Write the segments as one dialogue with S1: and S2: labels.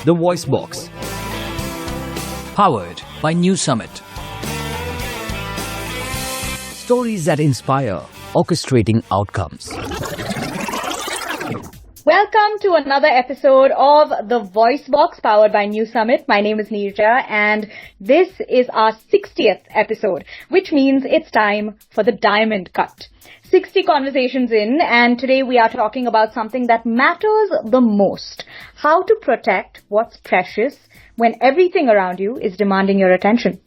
S1: The VoiceBox. Powered by NuSummit. Stories that inspire, orchestrating outcomes.
S2: Welcome to another episode of the VoiceBox powered by NuSummit. My name is Neerja and this is our 60th episode, which means it's time for the Diamond Cut. 60 conversations in, and today we are talking about something that matters the most. How to protect what's precious when everything around you is demanding your attention.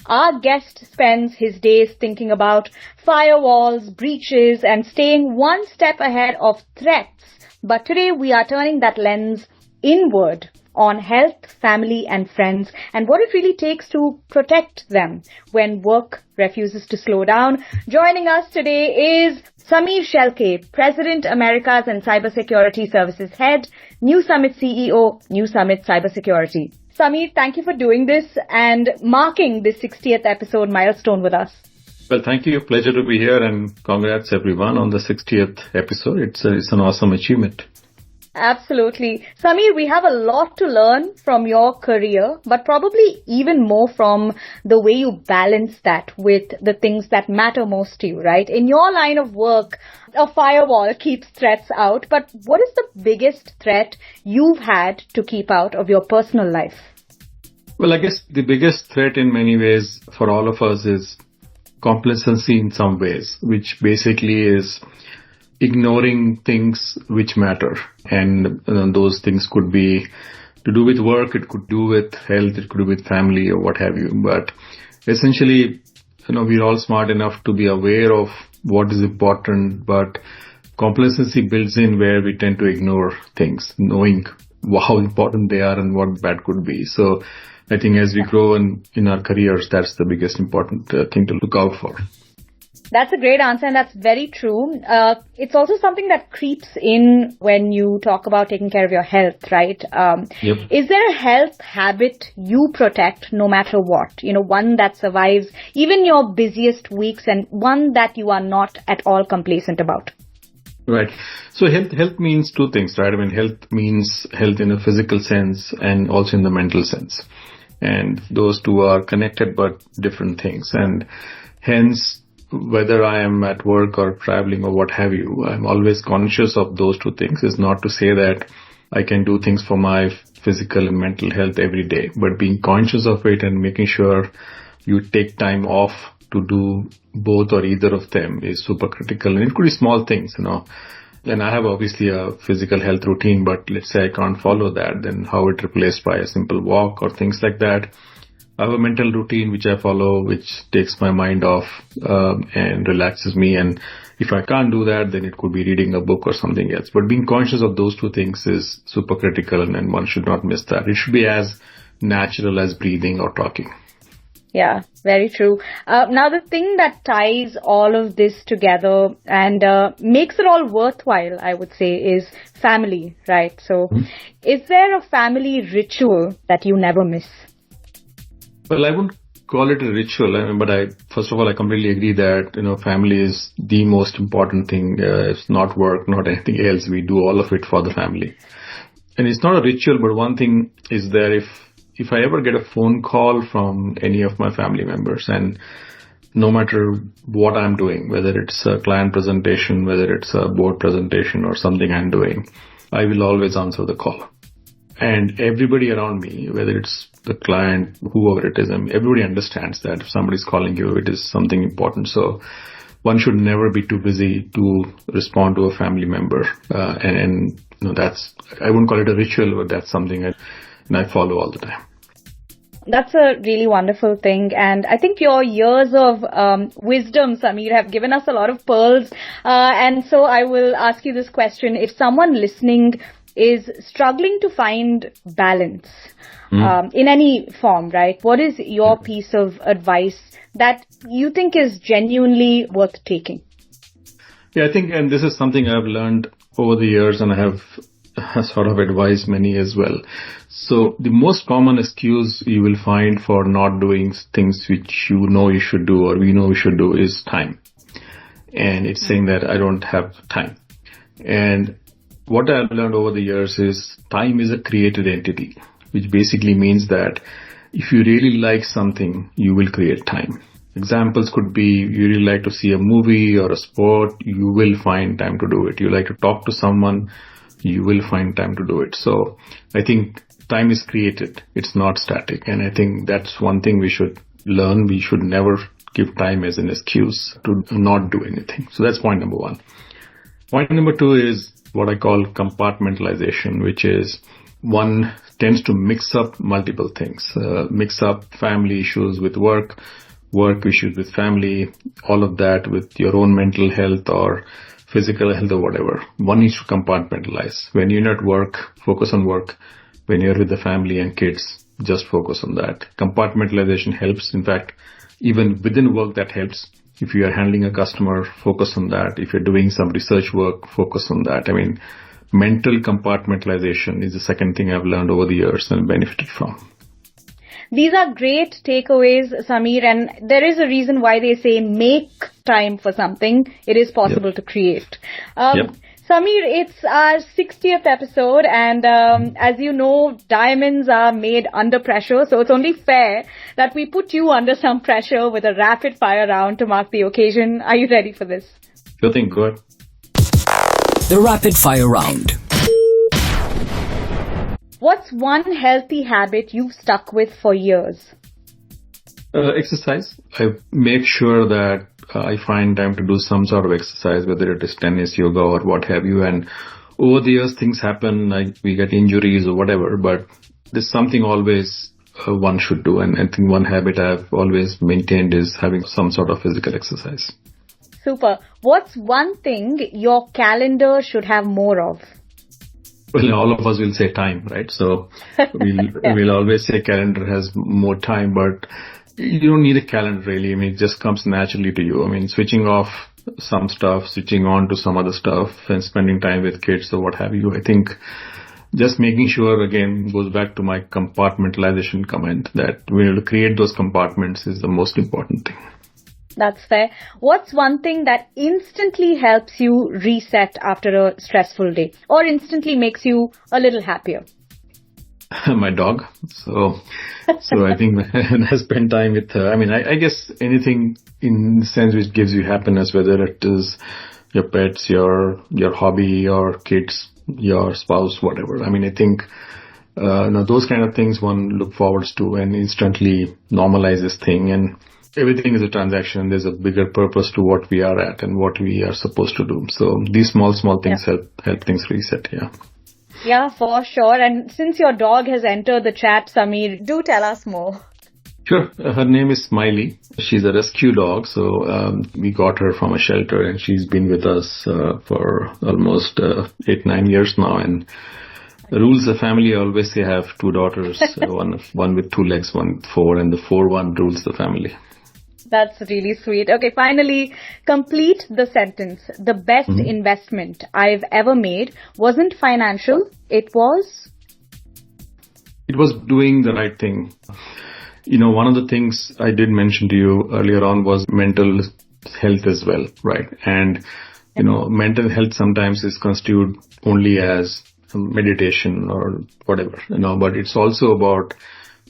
S2: Our guest spends his days thinking about firewalls, breaches, and staying one step ahead of threats. But today we are turning that lens inward on health, family, and friends, and what it really takes to protect them when work refuses to slow down. Joining us today is Shelke, President, Americas and Cybersecurity Services Head, NuSummit CEO, NuSummit Cybersecurity. Samir, thank you for doing this and marking this 60th episode milestone with us.
S3: Well, thank you. Pleasure to be here, and congrats everyone on the 60th episode. It's an awesome achievement.
S2: Absolutely. Samir, we have a lot to learn from your career, but probably even more from the way you balance that with the things that matter most to you, right? In your line of work, a firewall keeps threats out, but what is the biggest threat you've had to keep out of your personal life?
S3: Well, I guess the biggest threat in many ways for all of us is complacency in some ways, which basically is ignoring things which matter. And those things could be to do with work, it could do with health, it could do with family or what have you. But essentially, we're all smart enough to be aware of what is important, but complacency builds in where we tend to ignore things, knowing how important they are and what bad could be. So I think as we grow in our careers, that's the biggest important thing to look out for.
S2: That's a great answer, and that's very true. It's also something that creeps in when you talk about taking care of your health, right?
S3: Yep.
S2: Is there a health habit you protect no matter what? One that survives even your busiest weeks and one that you are not at all complacent about?
S3: Right. So health means two things, right? I mean, health means health in a physical sense and also in the mental sense. And those two are connected but different things. And hence, whether I am at work or traveling or what have you, I'm always conscious of those two things. It's not to say that I can do things for my physical and mental health every day, but being conscious of it and making sure you take time off to do both or either of them is super critical. And it could be small things, And I have obviously a physical health routine, but let's say I can't follow that, then how it replaced by a simple walk or things like that. I have a mental routine which I follow, which takes my mind off and relaxes me. And if I can't do that, then it could be reading a book or something else. But being conscious of those two things is super critical, and one should not miss that. It should be as natural as breathing or talking.
S2: Yeah, very true. Now, the thing that ties all of this together and makes it all worthwhile, I would say, is family, right? So Is there a family ritual that you never miss?
S3: Well, I wouldn't call it a ritual, but first of all, I completely agree that, family is the most important thing. It's not work, not anything else. We do all of it for the family. And it's not a ritual, but one thing is that if I ever get a phone call from any of my family members, and no matter what I'm doing, whether it's a client presentation, whether it's a board presentation or something I'm doing, I will always answer the call. And everybody around me, whether it's the client, whoever it is, everybody understands that if somebody's calling you, it is something important. So one should never be too busy to respond to a family member. That's, I wouldn't call it a ritual, but that's something I follow all the time.
S2: That's a really wonderful thing. And I think your years of wisdom, Samir, have given us a lot of pearls. And so I will ask you this question. If someone listening is struggling to find balance in any form, right? What is your piece of advice that you think is genuinely worth taking?
S3: Yeah, I think, and this is something I've learned over the years, and I have sort of advised many as well. So the most common excuse you will find for not doing things which you know you should do or we know we should do is time. And it's saying that I don't have time. And what I've learned over the years is time is a created entity. which basically means that if you really like something, you will create time. Examples could be you really like to see a movie or a sport, you will find time to do it. You like to talk to someone, you will find time to do it. So I think time is created. It's not static. And I think that's one thing we should learn. We should never give time as an excuse to not do anything. So that's point number one. Point number two is what I call compartmentalization, which is one tends to mix up multiple things, mix up family issues with work issues with family, all of that with your own mental health or physical health or whatever. One needs to compartmentalize. When you're at work, focus on work. When you're with the family and kids, just focus on that. Compartmentalization helps. In fact, even within work, that helps. If you are handling a customer, focus on that. If you're doing some research work, focus on that. I mean, mental compartmentalization is the second thing I've learned over the years and benefited from.
S2: These are great takeaways, Samir, and there is a reason why they say make time for something. It is possible to create. Samir, it's our 60th episode, and as you know, diamonds are made under pressure, so it's only fair that we put you under some pressure with a rapid fire round to mark the occasion. Are you ready for this?
S3: Sure thing, go ahead.
S1: The rapid fire round.
S2: What's one healthy habit you've stuck with for years?
S3: Exercise. I make sure that I find time to do some sort of exercise, whether it is tennis, yoga, or what have you. And over the years, things happen, like we get injuries or whatever, but there's something always one should do. And I think one habit I've always maintained is having some sort of physical exercise.
S2: Super. What's one thing your calendar should have more of?
S3: Well, all of us will say time, right? So we'll always say calendar has more time, but you don't need a calendar really. I mean, it just comes naturally to you. I mean, switching off some stuff, switching on to some other stuff and spending time with kids or what have you. I think just making sure, again, goes back to my compartmentalization comment that we have to create those compartments is the most important thing.
S2: That's fair. What's one thing that instantly helps you reset after a stressful day or instantly makes you a little happier?
S3: My dog. So I think when I spend time with her, I mean, I guess anything in the sense which gives you happiness, whether it is your pets, your hobby, your kids, your spouse, whatever. I mean, I think those kind of things one look forwards to and instantly normalize this thing. And everything is a transaction. There's a bigger purpose to what we are at and what we are supposed to do. So these small things help things reset. Yeah.
S2: Yeah, for sure. And since your dog has entered the chat, Samir, do tell us more.
S3: Sure. Her name is Smiley. She's a rescue dog. So we got her from a shelter and she's been with us for almost 8-9 years now. And the rules of family, I always say, I have two daughters, one with 2 legs, one with 4, and the 4 one rules the family.
S2: That's really sweet. Okay, finally, complete the sentence. The best investment I've ever made wasn't financial. It was
S3: doing the right thing. You know, one of the things I did mention to you earlier on was mental health as well, right? And, you know, mental health sometimes is construed only as meditation or whatever, you know, but it's also about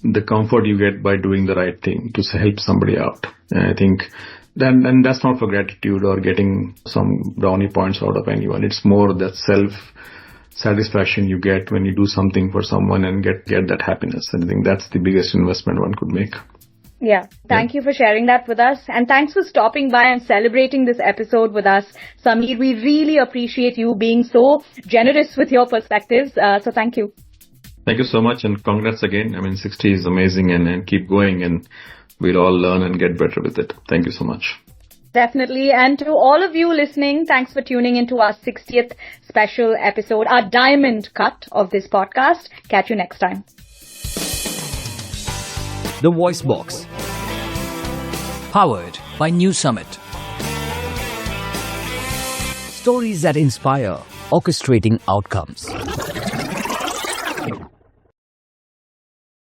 S3: the comfort you get by doing the right thing to help somebody out. And I think and that's not for gratitude or getting some brownie points out of anyone. It's more that self-satisfaction you get when you do something for someone and get that happiness. And I think that's the biggest investment one could make.
S2: Yeah. Thank you for sharing that with us. And thanks for stopping by and celebrating this episode with us, Samir. We really appreciate you being so generous with your perspectives. So thank you.
S3: Thank you so much. And congrats again. I mean, 60 is amazing and keep going and we'll all learn and get better with it. Thank you so much.
S2: Definitely. And to all of you listening, thanks for tuning into our 60th special episode, our diamond cut of this podcast. Catch you next time.
S1: The VoiceBox. Powered by NuSummit. Stories that inspire, orchestrating outcomes.